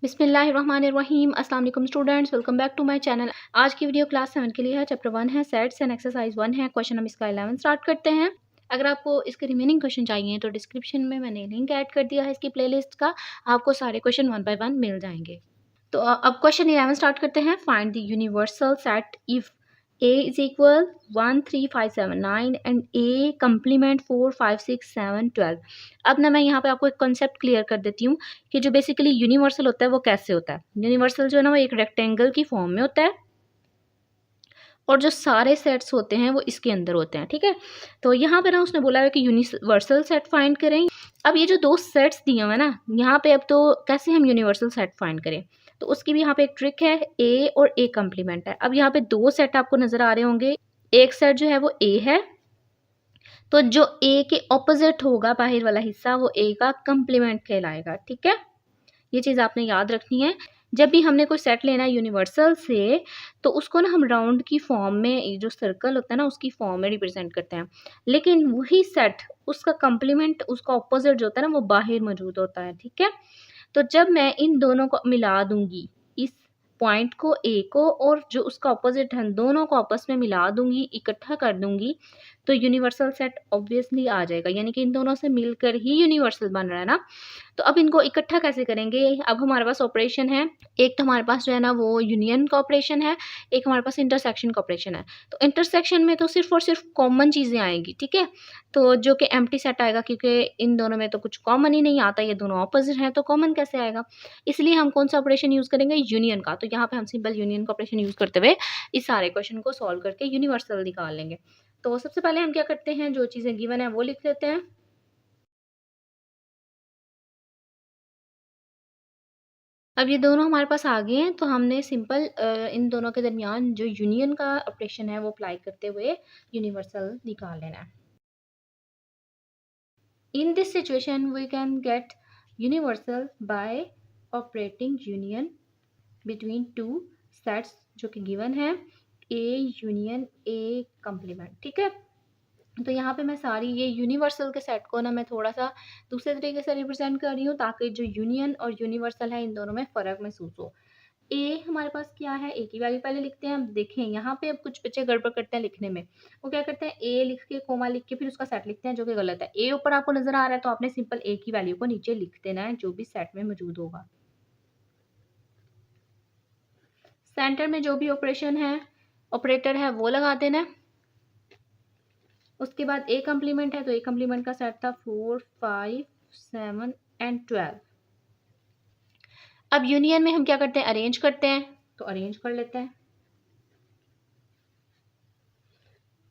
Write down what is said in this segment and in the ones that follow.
बिस्मिल्लाहिर्रहमानिर्रहीम। अस्सलाम वालेकुम students, welcome back to my channel. आज की वीडियो क्लास 7 के लिए है। चैप्टर 1 है सेट्स एंड एक्सरसाइज 1 है। क्वेश्चन हम इसका 11 स्टार्ट करते हैं। अगर आपको इसके रिमेनिंग क्वेश्चन चाहिए तो डिस्क्रिप्शन में मैंने लिंक ऐड कर दिया है इसकी प्लेलिस्ट का। आपको सारे क्वेश्चन 1 बाय 1 मिल जाएंगे। तो अब क्वेश्चन 11 स्टार्ट करते हैं। Find the universal set if A is equal 1 3 5 7 9 and A complement 4 5 6 7 12। अब ना मैं यहाँ पे आपको एक कॉन्सेप्ट क्लियर कर देती हूँ कि जो बेसिकली यूनिवर्सल होता है वो कैसे होता है। यूनिवर्सल जो है ना वो एक रेक्टेंगल की फॉर्म में होता है और जो सारे सेट्स होते हैं वो इसके अंदर होते हैं। ठीक है, तो यहाँ पे ना उसने बोला है कि यूनिवर्सल सेट फाइंड करें। अब ये जो दो सेट्स दिए हुए हैं ना यहाँ पे, अब तो कैसे हम यूनिवर्सल सेट फाइंड करें, तो उसकी भी यहाँ पे एक ट्रिक है। ए और ए कम्प्लीमेंट है। अब यहाँ पे दो सेट आपको नजर आ रहे होंगे। एक सेट जो है वो ए है, तो जो ए के ऑपोजिट होगा बाहर वाला हिस्सा वो ए का कम्प्लीमेंट कहलाएगा। ठीक है, ये चीज़ आपने याद रखनी है। जब भी हमने कोई सेट लेना है यूनिवर्सल से तो उसको ना हम राउंड की फॉर्म में, जो सर्कल होता है ना उसकी फॉर्म में रिप्रेजेंट करते हैं, लेकिन वही सेट उसका कम्प्लीमेंट, उसका ऑपोजिट जो होता है ना वो बाहर मौजूद होता है। ठीक है, तो जब मैं इन दोनों को मिला दूंगी, इस पॉइंट को ए को और जो उसका ऑपोजिट है, दोनों को आपस में मिला दूंगी, इकट्ठा कर दूंगी, तो यूनिवर्सल सेट ऑब्वियसली आ जाएगा। यानी कि इन दोनों से मिलकर ही यूनिवर्सल बन रहा है ना। तो अब इनको इकट्ठा कैसे करेंगे। अब हमारे पास ऑपरेशन है, एक तो हमारे पास जो है ना वो यूनियन का ऑपरेशन है, एक हमारे पास इंटरसेक्शन का ऑपरेशन है। तो इंटरसेक्शन में तो सिर्फ और सिर्फ कॉमन चीज़ें आएंगी। ठीक है, तो जो कि एम्प्टी सेट आएगा, क्योंकि इन दोनों में तो कुछ कॉमन ही नहीं आता, ये दोनों ऑपोजिट हैं तो कॉमन कैसे आएगा। इसलिए हम कौन सा ऑपरेशन यूज़ करेंगे, यूनियन का। तो यहाँ पे हम सिंपल यूनियन का ऑपरेशन यूज़ करते हुए इस सारे क्वेश्चन को सॉल्व करके यूनिवर्सल निकाल लेंगे। तो सबसे पहले हम क्या करते हैं, जो चीज़ें गिवन है वो लिख लेते हैं। अब ये दोनों हमारे पास आ गए हैं, तो हमने सिंपल इन दोनों के दरमियान जो यूनियन का ऑपरेशन है वो अप्लाई करते हुए यूनिवर्सल निकाल लेना है। In this situation we can get universal by operating union between two sets जो कि गिवन है, ए यूनियन ए कम्प्लीमेंट। ठीक है, तो यहाँ पे मैं सारी ये यूनिवर्सल के सेट को ना मैं थोड़ा सा दूसरे तरीके से रिप्रेजेंट कर रही हूँ, ताकि जो यूनियन और यूनिवर्सल है इन दोनों में फ़र्क महसूस हो। ए हमारे पास क्या है, ए की वैल्यू पहले लिखते हैं। अब देखें यहाँ पे, अब कुछ बच्चे गड़बड़ करते हैं लिखने में। वो क्या करते हैं, ए लिख के कोमा लिख के फिर उसका सेट लिखते हैं, जो कि गलत है। ए ऊपर आपको नजर आ रहा है तो आपने सिंपल ए की वैल्यू को नीचे लिख देना है जो भी सेट में मौजूद होगा। सेंटर में जो भी ऑपरेशन है, ऑपरेटर है, वो लगा देना है। उसके बाद ए कम्प्लीमेंट है, तो ए कम्प्लीमेंट का सेट था 4 5 7 एंड 12। अब यूनियन में हम क्या करते हैं, अरेंज करते हैं, तो अरेंज कर लेते हैं।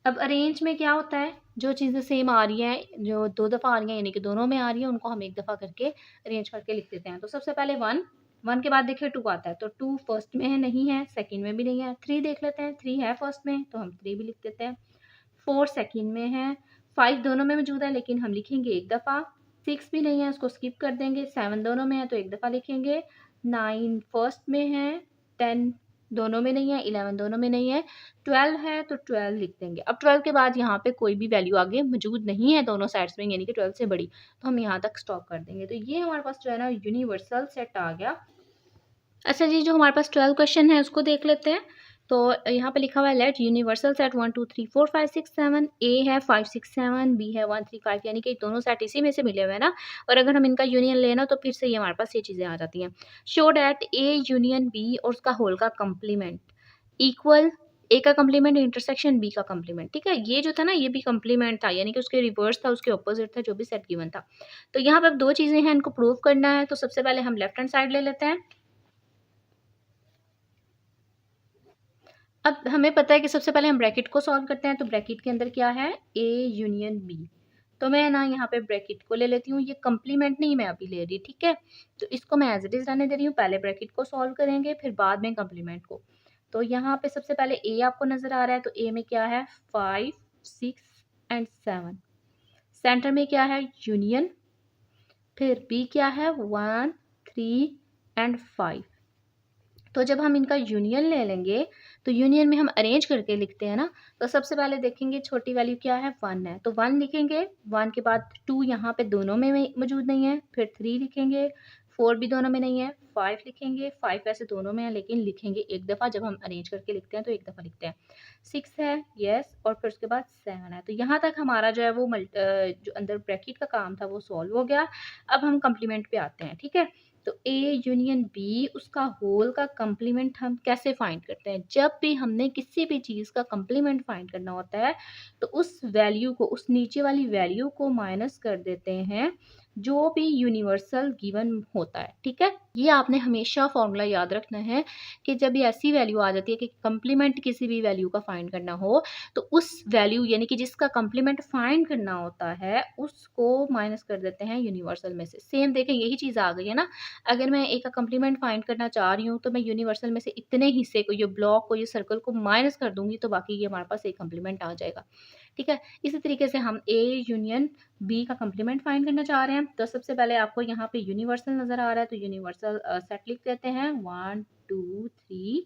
अब अरेंज में क्या होता है, जो चीज़ें सेम आ रही हैं, जो दो दफ़ा आ रही हैं यानी कि दोनों में आ रही है, उनको हम एक दफ़ा करके अरेंज करके लिख देते हैं। तो सबसे पहले 1, 1 के बाद देखिए 2 आता है, तो 2 फर्स्ट में है, नहीं है, सेकंड में भी नहीं है। 3 देख लेते हैं, 3 है फर्स्ट में, तो हम 3 भी लिख देते हैं। 4 सेकंड में है, 5 दोनों में मौजूद है लेकिन हम लिखेंगे एक दफ़ा। 6 भी नहीं है, उसको स्किप कर देंगे। 7 दोनों में है तो एक दफ़ा लिखेंगे। 9 फर्स्ट में है, 10 दोनों में नहीं है, 11 दोनों में नहीं है, 12 है तो 12 लिख देंगे। अब 12 के बाद यहाँ पे कोई भी वैल्यू आगे मौजूद नहीं है दोनों साइड्स में, यानी कि 12 से बड़ी, तो हम यहाँ तक स्टॉप कर देंगे। तो ये हमारे पास जो है ना यूनिवर्सल सेट आ गया। अच्छा जी, जो हमारे पास 12 क्वेश्चन है उसको देख लेते हैं। तो यहाँ पे लिखा हुआ है लेट यूनिवर्सल सेट 1 2 3 4 5 6 7, ए है 5 6 7, बी है 1 3 5, यानी कि दोनों सेट इसी में से मिले हुए हैं ना। और अगर हम इनका यूनियन लेना तो फिर से ये हमारे पास ये चीज़ें आ जाती हैं। Show that A union B और उसका होल का कम्प्लीमेंट इक्वल, ए का कम्प्लीमेंट इंटरसेक्शन बी का कम्प्लीमेंट। ठीक है, ये जो था ना ये भी कम्प्लीमेंट था, यानी कि उसके रिवर्स था, उसके ऑपोजिट था जो भी सेट गिवन था। तो यहाँ पर अब दो चीज़ें हैं, इनको प्रूव करना है। तो सबसे पहले हम लेफ्ट हैंड साइड ले लेते हैं। अब हमें पता है कि सबसे पहले हम ब्रैकेट को सॉल्व करते हैं। तो ब्रैकेट के अंदर क्या है, ए यूनियन बी। तो मैं ना यहाँ पे ब्रैकेट को ले लेती हूँ, ये कम्प्लीमेंट नहीं मैं अभी ले रही। ठीक है, तो इसको मैं एज इट इज रहने दे रही हूँ। पहले ब्रैकेट को सॉल्व करेंगे फिर बाद में कम्प्लीमेंट को। तो यहाँ पे सबसे पहले ए आपको नजर आ रहा है, तो ए में क्या है 5 6 एंड 7। सेंटर में क्या है यूनियन, फिर बी क्या है 1 3 एंड 5। तो जब हम इनका यूनियन ले लेंगे तो यूनियन में हम अरेंज करके लिखते हैं ना। तो सबसे पहले देखेंगे छोटी वैल्यू क्या है 1 है, तो 1 लिखेंगे। 1 के बाद 2 यहाँ पे दोनों में मौजूद नहीं है, फिर 3 लिखेंगे, 4 भी दोनों में नहीं है, 5 लिखेंगे, 5 वैसे दोनों में है लेकिन लिखेंगे एक दफ़ा, जब हम अरेंज करके लिखते हैं तो एक दफ़ा लिखते हैं। 6 है, यस, और फिर उसके बाद 7 है। तो यहाँ तक हमारा जो है वो जो अंदर ब्रैकेट का काम था वो सॉल्व हो गया। अब हम कम्प्लीमेंट पे आते हैं, ठीक है। तो ए यूनियन बी, उसका होल का कम्प्लीमेंट हम कैसे फाइंड करते हैं? जब भी हमने किसी भी चीज़ का कम्प्लीमेंट फाइंड करना होता है तो उस वैल्यू को, उस नीचे वाली वैल्यू को माइनस कर देते हैं जो भी यूनिवर्सल गिवन होता है, ठीक है। ये आपने हमेशा फॉर्मूला याद रखना है कि जब ये ऐसी वैल्यू आ जाती है कि कम्प्लीमेंट किसी भी वैल्यू का फाइंड करना हो तो उस वैल्यू यानी कि जिसका कम्प्लीमेंट फाइंड करना होता है उसको माइनस कर देते हैं यूनिवर्सल में से। सेम देखें, यही चीज़ आ गई है ना। अगर मैं एक का कम्प्लीमेंट फाइंड करना चाह रही हूँ तो मैं यूनिवर्सल में से इतने हिस्से को, ये ब्लॉक को, ये सर्कल को माइनस कर दूंगी तो बाकी ये हमारे पास एक कम्प्लीमेंट आ जाएगा, ठीक है। इसी तरीके से हम ए यूनियन बी का कम्प्लीमेंट फाइंड करना चाह रहे हैं। तो सबसे पहले आपको यहाँ पे यूनिवर्सल नज़र आ रहा है तो यूनिवर्सल सेट लिख देते हैं 1 2 3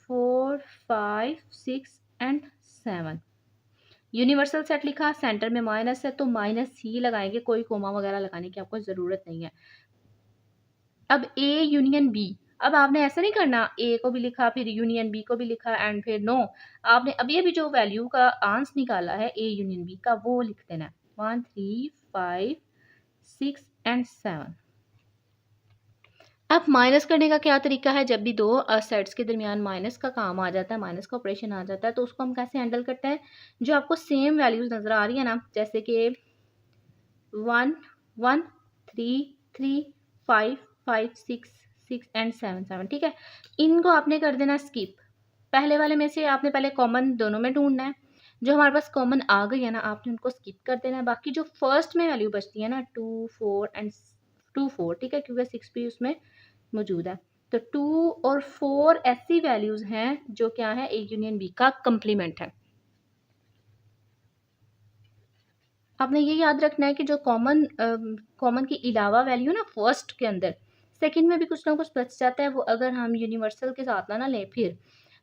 4 5 6 एंड 7। यूनिवर्सल सेट लिखा, सेंटर में माइनस है तो माइनस ही लगाएंगे, कोई कोमा वगैरह लगाने की आपको ज़रूरत नहीं है। अब ए यूनियन बी, अब आपने ऐसा नहीं करना ए को भी लिखा फिर यूनियन बी को भी लिखा एंड फिर नो, आपने अभी अभी जो वैल्यू का आंसर निकाला है ए यूनियन बी का वो लिख देना है 1 3 5 6 एंड 7। अब माइनस करने का क्या तरीका है? जब भी दो सेट्स के दरमियान माइनस का काम आ जाता है, माइनस का ऑपरेशन आ जाता है तो उसको हम कैसे हैंडल करते हैं? जो आपको सेम वैल्यूज नज़र आ रही है ना, जैसे कि 1 1 3 3 5 5 6 6 एंड 7 7, ठीक है। इनको आपने कर देना स्किप। पहले वाले में से आपने पहले कॉमन दोनों में ढूंढना है। जो हमारे पास कॉमन आ गई है ना, आपने उनको स्किप कर देना है। बाकी जो फर्स्ट में वैल्यू बचती है ना 2 4 एंड 2 4, ठीक है, क्योंकि 6 भी उसमें मौजूद है। तो 2 और 4 ऐसी वैल्यूज हैं जो क्या है, ए यूनियन बी का कम्प्लीमेंट है। आपने ये याद रखना है कि जो कॉमन के अलावा वैल्यू ना फर्स्ट के अंदर, सेकंड में भी कुछ ना कुछ बच जाता है, वो अगर हम यूनिवर्सल के साथ ना लें फिर,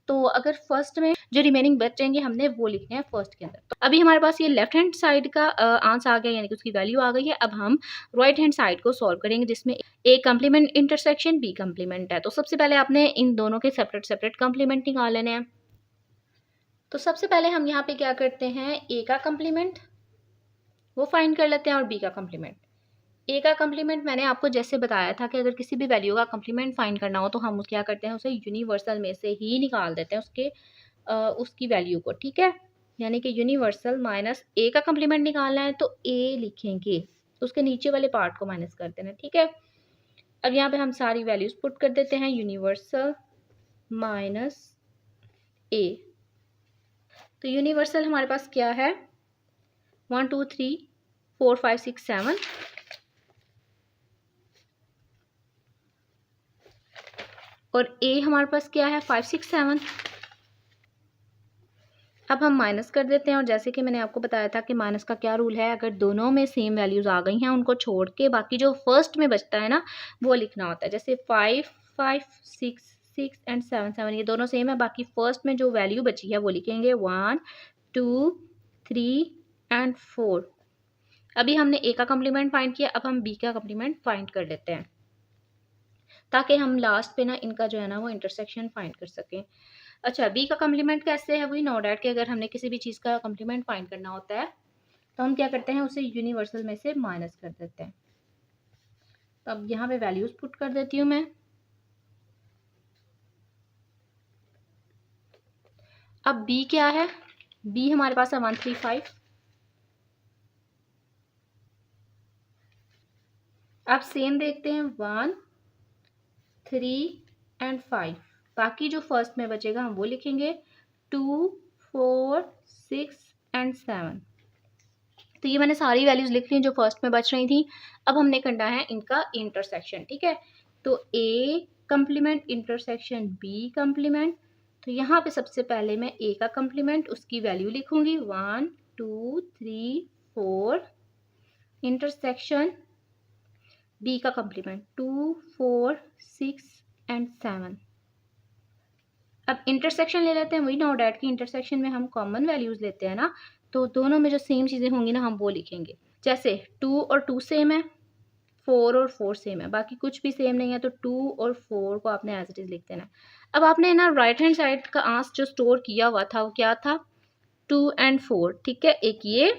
तो अगर फर्स्ट में जो रिमेनिंग बचेंगे हमने वो लिखने हैं फर्स्ट के अंदर। तो अभी हमारे पास ये लेफ्ट हैंड साइड का आंसर आ गया, यानी कि उसकी वैल्यू आ गई है। अब हम राइट हैंड साइड को सॉल्व करेंगे जिसमें A complement intersection B complement है। तो सबसे पहले आपने इन दोनों के सेपरेट सेपरेट कम्प्लीमेंट निकाल लेने हैं। तो सबसे पहले हम यहाँ पे क्या करते हैं, ए का कम्प्लीमेंट वो फाइंड कर लेते हैं और बी का कम्प्लीमेंट। ए का कम्प्लीमेंट मैंने आपको जैसे बताया था कि अगर किसी भी वैल्यू का कम्प्लीमेंट फाइंड करना हो तो हम क्या करते हैं, उसे यूनिवर्सल में से ही निकाल देते हैं उसकी वैल्यू को, ठीक है। यानी कि यूनिवर्सल माइनस ए का कम्प्लीमेंट निकालना है तो ए लिखेंगे, तो उसके नीचे वाले पार्ट को माइनस कर देना, ठीक है। अब यहाँ पे हम सारी वैल्यूज पुट कर देते हैं, यूनिवर्सल माइनस ए। तो यूनिवर्सल हमारे पास क्या है 1 2 3 4 5 6 7, और ए हमारे पास क्या है 5 6 7। अब हम माइनस कर देते हैं, और जैसे कि मैंने आपको बताया था कि माइनस का क्या रूल है, अगर दोनों में सेम वैल्यूज आ गई हैं उनको छोड़ के बाकी जो फर्स्ट में बचता है ना वो लिखना होता है। जैसे 5 5 6 6 एंड 7 7 ये दोनों सेम है, बाकी फर्स्ट में जो वैल्यू बची है वो लिखेंगे 1 2 3 एंड 4। अभी हमने ए का कम्प्लीमेंट फाइंड किया, अब हम बी का कम्प्लीमेंट फाइंड कर लेते हैं ताकि हम लास्ट पे ना इनका जो है ना वो इंटरसेक्शन फाइंड कर सकें। अच्छा, बी का कम्प्लीमेंट कैसे है? वही नो डैट कि अगर हमने किसी भी चीज़ का कम्प्लीमेंट फाइंड करना होता है तो हम क्या करते हैं, उसे यूनिवर्सल में से माइनस कर देते हैं। तो अब यहाँ पे वैल्यूज पुट कर देती हूँ मैं। अब बी क्या है, बी हमारे पास है 135। अब सेम देखते हैं 1 3 एंड 5, बाकी जो फर्स्ट में बचेगा हम वो लिखेंगे 2 4 6 एंड 7। तो ये मैंने सारी वैल्यूज लिख ली जो फर्स्ट में बच रही थी। अब हमने करना है इनका इंटरसेक्शन, ठीक है। तो A complement intersection B complement. तो यहाँ पे सबसे पहले मैं ए का कम्प्लीमेंट उसकी वैल्यू लिखूंगी 1 2 3 4 इंटरसेक्शन बी का कम्प्लीमेंट 2 4 6 एंड 7। अब इंटरसेक्शन ले लेते हैं, वही नो डैट की इंटरसेक्शन में हम कॉमन वैल्यूज लेते हैं ना, तो दोनों में जो सेम चीज़ें होंगी ना हम वो लिखेंगे। जैसे 2 और 2 सेम है, 4 और 4 सेम है, बाकी कुछ भी सेम नहीं है, तो 2 और 4 को आपने एज इट इज़ लिख देना है। अब आपने ना राइट हैंड साइड का आंसर जो स्टोर किया हुआ था वो क्या था, 2 एंड 4, ठीक है। एक ये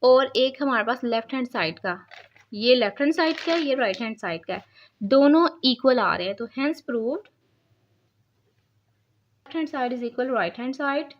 और एक हमारे पास लेफ्ट हैंड साइड का, ये लेफ्ट हैंड साइड का है, ये राइट हैंड साइड का है, दोनों इक्वल आ रहे हैं, तो hence proved left hand side is equal right hand side.